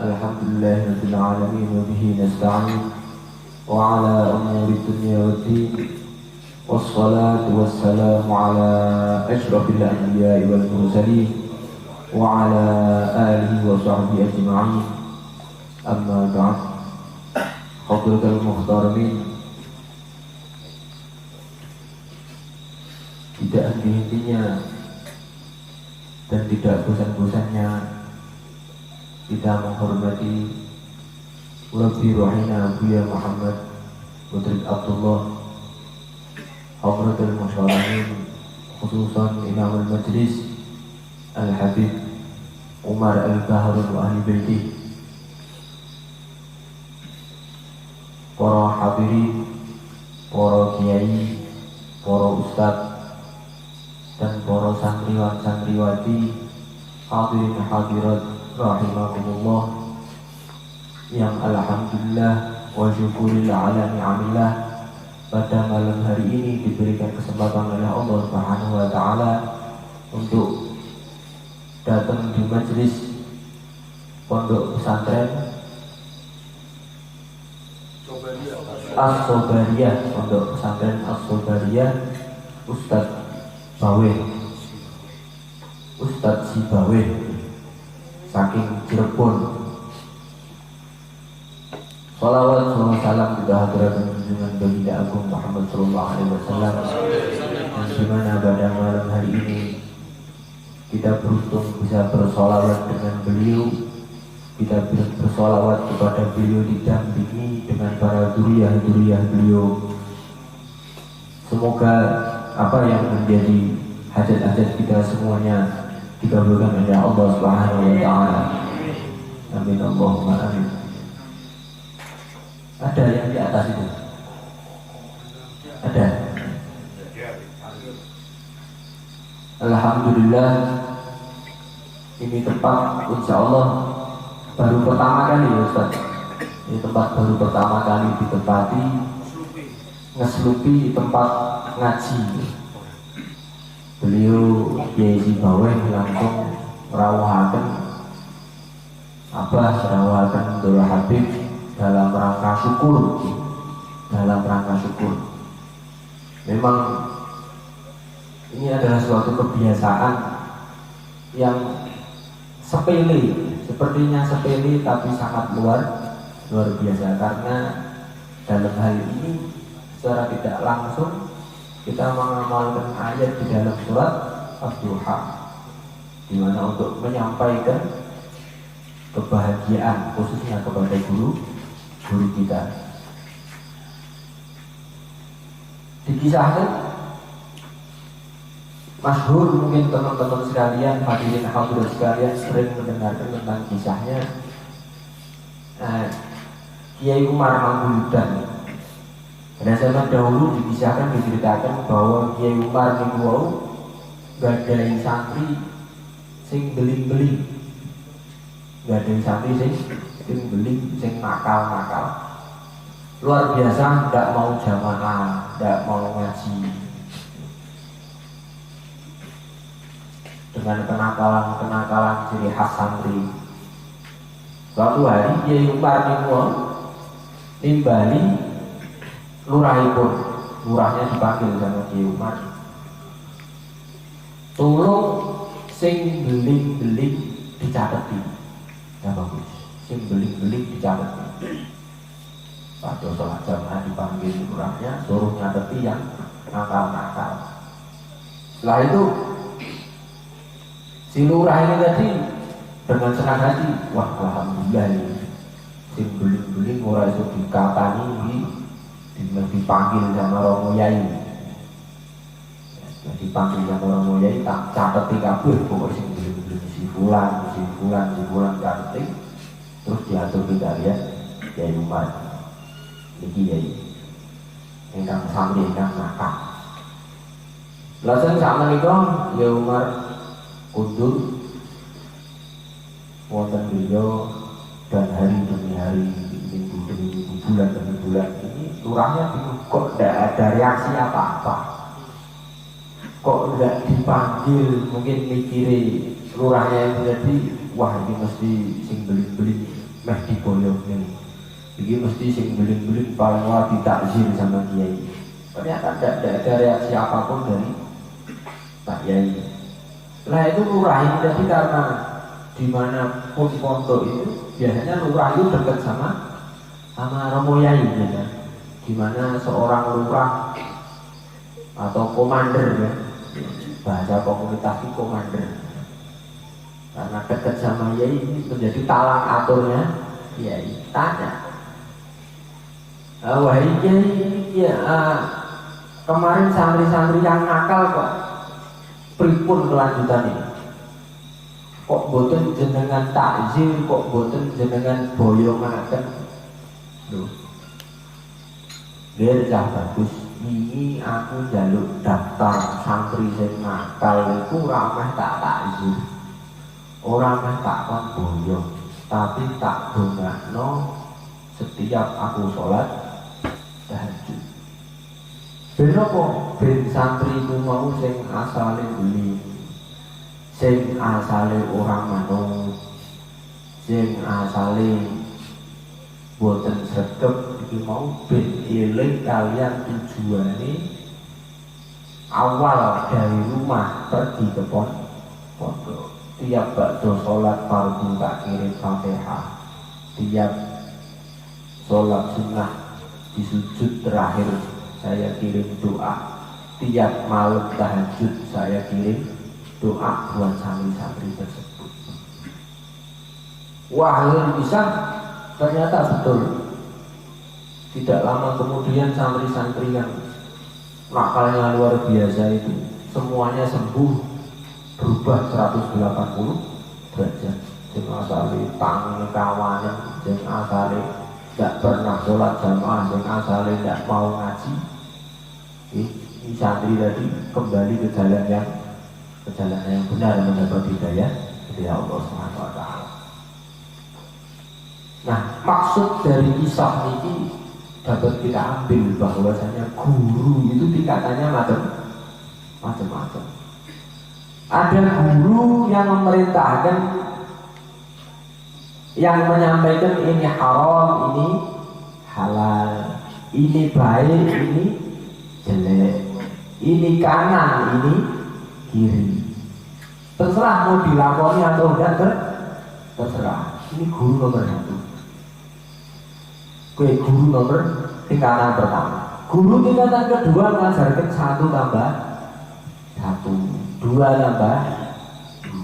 Alhamdulillahirabbil alamin wa bihi nasta'in wa ala umuri dunya waddin wassalatu wassalamu ala asyrafil anbiya'i wal mursalin wa ala alihi wa sahbihi ajma'in. Amma ba'd. Hadratul muhtaramin, tidak henti-hentinya dan tidak bosan-bosannya kita menghormati Rabbi Rohina Buya Muhammad Putri Abdullah Hadratul Musyarahin, khususan Imamul Majlis Al-Habib Umar Al-Baharul wa Ahli Baiti, para hadirin, para kiai, para ustadz dan para santriwan-santriwati, hadirin hadirat rahimakumullah, yang alhamdulillah wa syukuril ala ni'amillah pada malam hari ini diberikan kesempatan oleh Allah Subhanahu wa taala untuk datang di majelis pondok pesantren As-Sobariyah, pondok pesantren As-Sobariyah Ustadz Bawe, Ustadz Sibawe saking Cirebon. Salawat wa salam kita hadirkan junjungan baginda agung Muhammad sallallahu alaihi wasallam, yang dimana pada malam hari ini kita beruntung bisa bersolawat dengan beliau, kita bersolawat kepada beliau didampingi dengan para dzurriyyah beliau. Semoga apa yang menjadi hajat-hajat kita semuanya dikabulkan oleh Allah Subhanahu wa taala. Amin Allahumma amin. Ada yang di atas itu? Ada. Alhamdulillah, ini tempat insya Allah baru pertama kali ya Ustaz. Ini tempat baru pertama kali ditempati, ngeslupi tempat ngaji. Beliau Kiai Sibawe langsung merawuhaken Abdul Habib dalam rangka syukur. Memang ini adalah suatu kebiasaan yang sepele, sepertinya sepele tapi sangat luar biasa, karena dalam hal ini secara tidak langsung kita mengamalkan ayat di dalam surat Ad-Duha, di mana untuk menyampaikan kebahagiaan khususnya kepada guru kita. Dikisahkan masyhur, mungkin teman-teman sekalian, hadirin hadirat sekalian sering mendengarkan tentang kisahnya Kiai Umar Mangkuyudan. Pada zaman dahulu diceritakan bahwa Kiai Umar niku gadai santri sing beling-beling, sing nakal. Luar biasa, tidak mau jamaah, tidak mau ngaji, dengan kenakalan ciri khas santri. Suatu hari Kiai Umar niku nimbali lurahipun, lurahnya dipanggil sama Kiai Umar, tolong sing beling-beling dicateti. Ya bagus, sing beling-beling dicateti. Pada sholat jamaah dipanggil lurahnya, suruh nyateti yang nakal-nakal. Setelah itu si lurah ini tadi dengan senang hati, wah alhamdulillah ini sing beling-beling ora iso dikatani, dipanggil sama Romo Yai. Dipanggil sama Romo Yai, tak cateti kabeh pokoknya sing beling-beling si fulan cateti, terus diatur kita lihat Kiai Umar iki Yai ingkang sami ingkang nakal. Lajeng sakmenika ya Umar kundur wonten beliau, dan hari demi hari, minggu demi minggu, bulan demi bulan ini lurahnya bingung, kok tidak ada reaksi apa-apa, kok tidak dipanggil. Mungkin mikiri lurahnya yang tadi, wah ini mesti sing beling-beling meh diboyong nih. Jadi mesti sing beling-beling paling wajib takzir sama kiai. Ternyata tidak ada reaksi apapun dari Pak Yai. Nah itu lurah ini tadi karena dimanapun pondok itu biasanya lurah itu dekat sama Romo Yai ya. Dimana seorang lurah atau komander ya, bahasa komunitas itu komander. Karena dekat sama Yai ini menjadi talang aturnya Yai. Tanya, wahai Yai, ya, kemarin santri-santri yang nakal kok pripun kelanjutannya? Kok boten jenengan takzir, kok boten jenengan boyongaken? Loh, biar cah bagus. Ini aku jaluk daftar santri sing nakal iku ora meh tak takzir, ora meh tak kon boyong, tapi tak dongakno setiap aku sholat tahajud. Ben apa? Ben santriku mau sing asale beli, sing asale orang manut, sing asale boten sregep iki mau ben eling kalian tujuane awal dari rumah pergi ke pondok. Tiap bakdo sholat fardu tak kirim Fatihah, tiap sholat sunnah di sujud terakhir saya kirim doa, tiap malam tahajud saya kirim doa buat santri-santri tersebut. Wah, bisa, ternyata betul. Tidak lama kemudian santri-santri yang nakalnya luar biasa itu semuanya sembuh, berubah 180 derajat. Jeng asale tangi kawanan, jeng asale tidak pernah sholat jamaah, jeng asale tidak mau ngaji. Ini santri tadi kembali ke jalan yang benar, mendapat hidayah dari Allah SWT. Nah, maksud dari kisah ini dapat kita ambil bahwasanya guru itu tingkatannya macam-macam. Ada guru yang memerintahkan, yang menyampaikan ini haram, ini halal, ini baik, ini jelek, ini kanan, ini kiri. Terserah mau dilakoni atau enggak, terserah. Ini guru nomor 1. Kue guru nomor tingkatan pertama. Guru tingkatan kedua mengajarkan 1 tambah 1, 2 tambah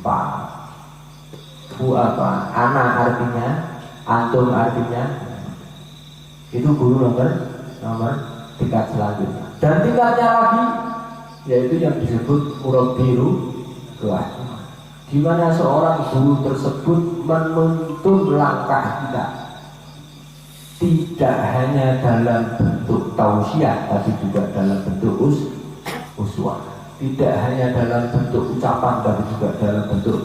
4. Bu apa? Anak artinya, antum artinya. Itu guru nomor tingkat selanjutnya. Dan tingkatnya lagi yaitu yang disebut murabbiru ruah, di mana seorang guru tersebut menuntun langkah kita tidak hanya dalam bentuk tausiah tapi juga dalam bentuk uswah, tidak hanya dalam bentuk ucapan tapi juga dalam bentuk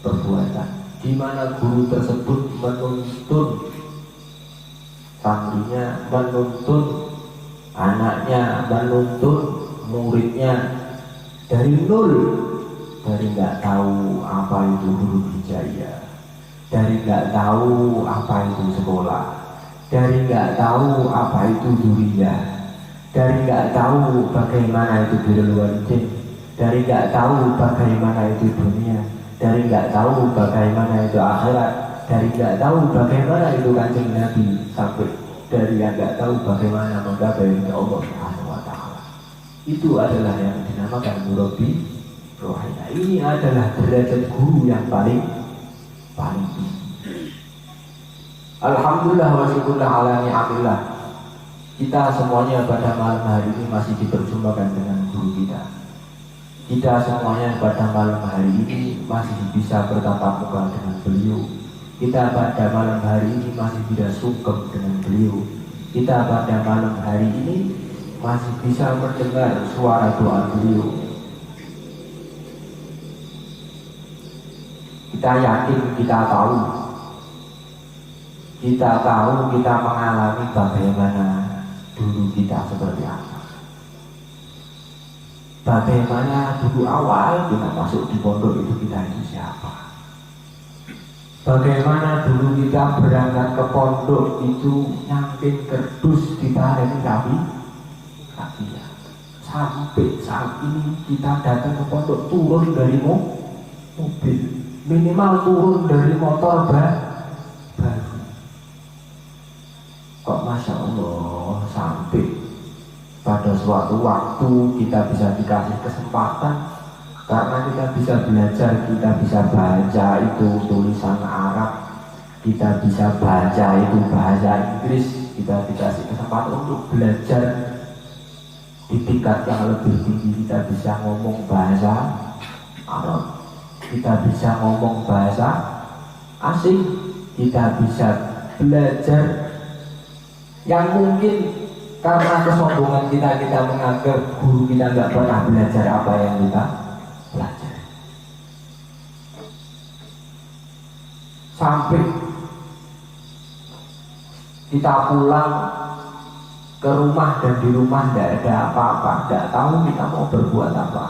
perbuatan, di mana guru tersebut menuntun santrinya, menuntun anaknya, menuntun muridnya dari nol, dari nggak tahu apa itu huruf hijaiyah, dari nggak tahu apa itu sekolah, dari nggak tahu apa itu duriyah, dari nggak tahu bagaimana itu birrul walidain, dari nggak tahu bagaimana itu dunia, dari nggak tahu bagaimana itu akhirat, dari nggak tahu bagaimana itu kanjeng Nabi, sampai dari yang nggak tahu bagaimana menggapai Allah Subhanahu wa Ta'ala. Itu adalah yang dinamakan murabbi rohani. Ini adalah derajat guru yang paling tinggi. Alhamdulillah wa syukurlah ala ni'amillah. Kita semuanya pada malam hari ini masih diperjumpakan dengan guru kita. Kita semuanya pada malam hari ini masih bisa bertatap muka dengan beliau. Kita pada malam hari ini masih tidak sungkem dengan beliau. Kita pada malam hari ini masih bisa mendengar suara doa beliau. Kita yakin, kita tahu, kita mengalami bagaimana dulu kita seperti apa. Bagaimana dulu awal kita masuk di pondok itu, kita itu siapa. Bagaimana dulu kita berangkat ke pondok itu nyangkin kerdus ditarik kaki ya. Sampai saat ini kita datang ke pondok turun dari mobil, minimal turun dari motor baru. Kok Masya Allah sampai pada suatu waktu kita bisa dikasih kesempatan karena kita bisa belajar, kita bisa baca itu tulisan Arab, kita bisa baca itu bahasa Inggris, kita dikasih kesempatan untuk belajar di tingkat yang lebih tinggi, kita bisa ngomong bahasa Arab, kita bisa ngomong bahasa asing, kita bisa belajar yang mungkin karena kesombongan kita menganggap guru kita nggak pernah belajar apa yang kita belajar. Sampai kita pulang ke rumah dan di rumah tidak ada apa-apa, tidak tahu kita mau berbuat apa.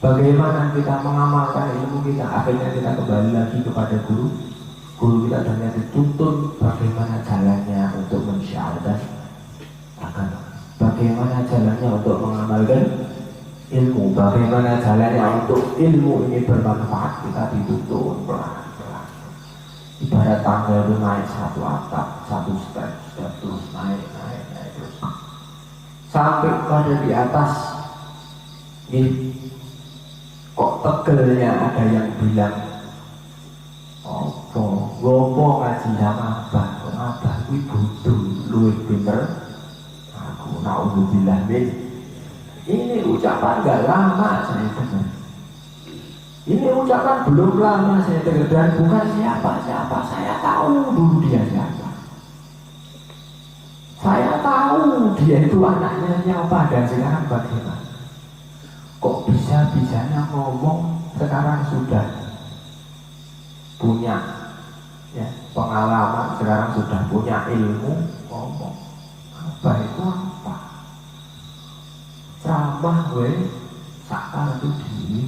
Bagaimana kita mengamalkan ilmu kita? Akhirnya kita kembali lagi kepada guru kita dan kita dituntun bagaimana jalannya untuk mensyahadat agama, bagaimana jalannya untuk mengamalkan ilmu, bagaimana jalannya untuk ilmu ini bermanfaat. Kita dituntun pelan-pelan, ibarat tangga itu naik satu atap, satu step terus naik terus sampai pada di atas. Ini kok tegelnya ada yang bilang gopo ngaji sama abah kuwi bodoh luwih pinter aku, naudzubillah min. Ini ucapan gak lama saya dengar. Ini ucapan belum lama saya dengar dan bukan siapa-siapa. Saya tahu dulu dia siapa. Saya tahu dia itu anaknya siapa dan sekarang bagaimana. Kok bisa-bisanya ngomong sekarang sudah punya pengalaman, sekarang sudah punya ilmu, ngomong apa itu apa? Ceramah gue sakar itu diri.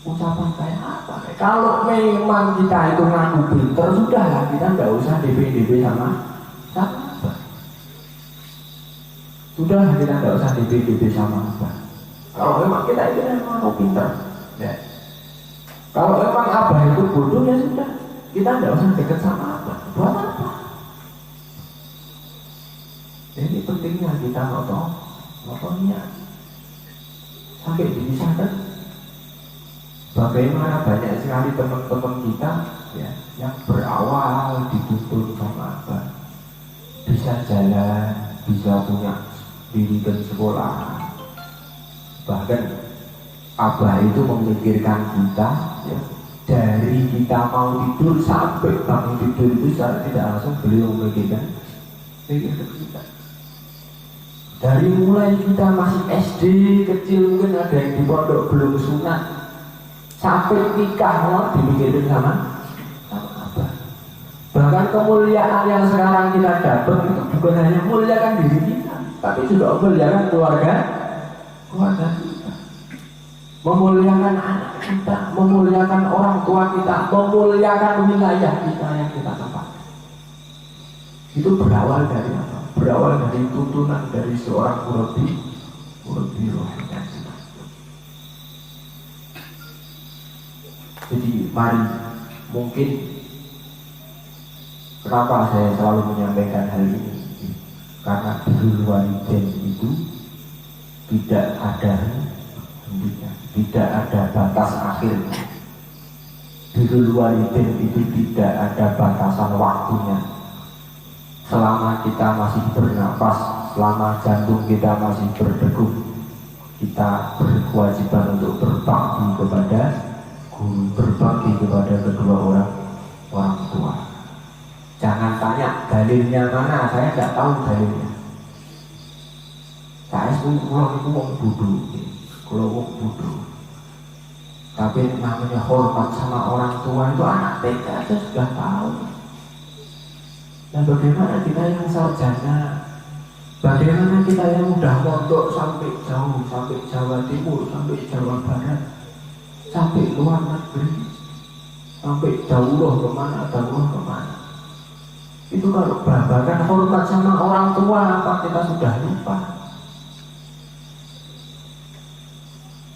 Ucapan kayak apa? Kalau memang kita itu ngaku pinter, sudahlah kita nggak usah DP sama apa. Sudahlah kita nggak usah DP sama apa. Kalau memang kita itu memang ngaku pinter, ya. Kalau memang abah itu bodoh, ya sudah, kita nggak usah deket sama abah. Buat apa? Jadi pentingnya kita notonya sampai dipisahkan. Bagaimana banyak sekali teman-teman kita ya, yang berawal dituntun sama abah, bisa jalan, bisa punya dirikan sekolah, bahkan abah itu memikirkan kita ya, dari kita mau tidur sampai bangun tidur itu secara tidak langsung beliau memikirkan kita. Dari mulai kita masih SD kecil, mungkin ada yang di pondok belum sunat, sampai nikah mau dipikirin sama abah. Bahkan kemuliaan yang sekarang kita dapat itu bukan hanya muliakan diri kita, tapi juga memuliakan keluarga kita, memuliakan anak kita, memuliakan orang tua kita, memuliakan wilayah kita yang kita tempat. Itu berawal dari apa? Berawal dari tuntunan dari seorang murabbi rohani. Jadi mari, mungkin kenapa saya selalu menyampaikan hal ini, karena birrul walidain itu tidak ada hentinya, tidak ada batas akhirnya. Birrul walidain itu tidak ada batasan waktunya. Selama kita masih bernapas, selama jantung kita masih berdegup, kita berkewajiban untuk berbakti kepada guru, berbakti kepada kedua orang tua. Jangan tanya dalilnya mana, saya tidak tahu dalilnya. Saya pulang itu wong bodoh, tapi namanya hormat sama orang tua itu anak TK aja sudah tahu. Dan bagaimana kita yang sarjana, bagaimana kita yang udah mondok sampai jauh, sampai Jawa Timur, sampai Jawa Barat, sampai luar negeri, sampai jauh kemana. Itu kalau babakan hormat sama orang tua apa kita sudah lupa.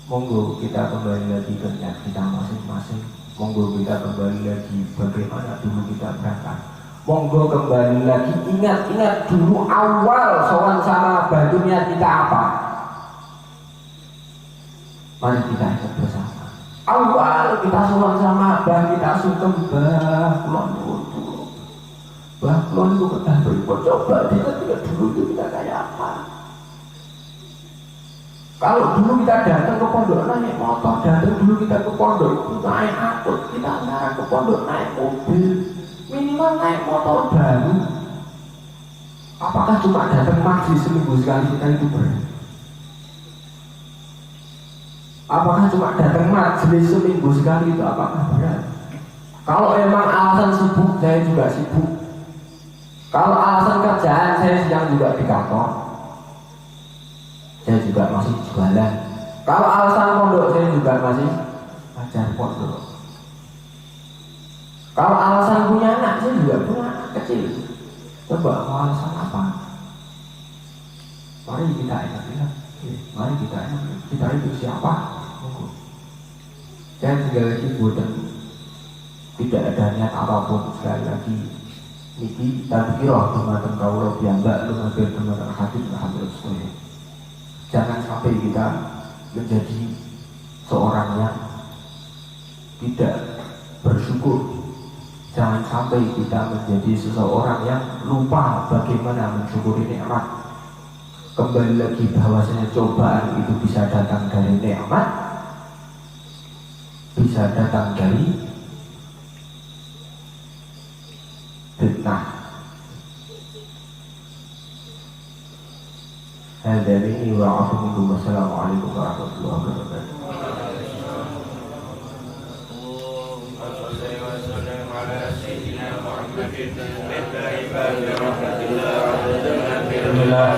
Monggo kita kembali lagi ke niat kita masing-masing. Monggo kita kembali lagi bagaimana dulu kita berangkat. Monggo kembali lagi ingat dulu awal sowan sama batunya kita apa. Mari kita ingat bersama. Awal kita sowan sama abah kita sungkem kulon dulu. Bah kulon itu kedah berikut coba kita dulu itu kita kayak apa. Kalau dulu kita datang ke pondok naik motor, datang dulu kita ke pondok itu naik angkut, kita sekarang ke pondok naik mobil, minimal naik motor baru. Apakah cuma datang majlis seminggu sekali kita itu berat? Apakah cuma datang majlis seminggu sekali itu apakah berat? Kalau emang alasan sibuk, saya juga sibuk. Kalau alasan kerjaan, saya sedang juga di kantor. Saya juga masih jualan. Kalau alasan pondok, saya juga masih ajar pondok. Kalau alasan punya anak, saya juga punya anak kecil. Coba mau alasan apa? Mari kita ingat. Mari kita ingat. Kita itu siapa? Saya tinggal lagi bodoh. Tidak ada niat apapun sekali lagi. Niki tadkirah teman-teman kaulah biamba, lumayan teman-teman hati alhamdulillah. Jangan sampai kita menjadi seorang yang tidak bersyukur. Jangan sampai kita menjadi seseorang yang lupa bagaimana mensyukuri nikmat. Kembali lagi bahwasanya cobaan itu bisa datang dari nikmat, bisa datang dari fitnah. Hadirin wa afakum wassalamualaikum warahmatullahi wabarakatuh. Bismillah.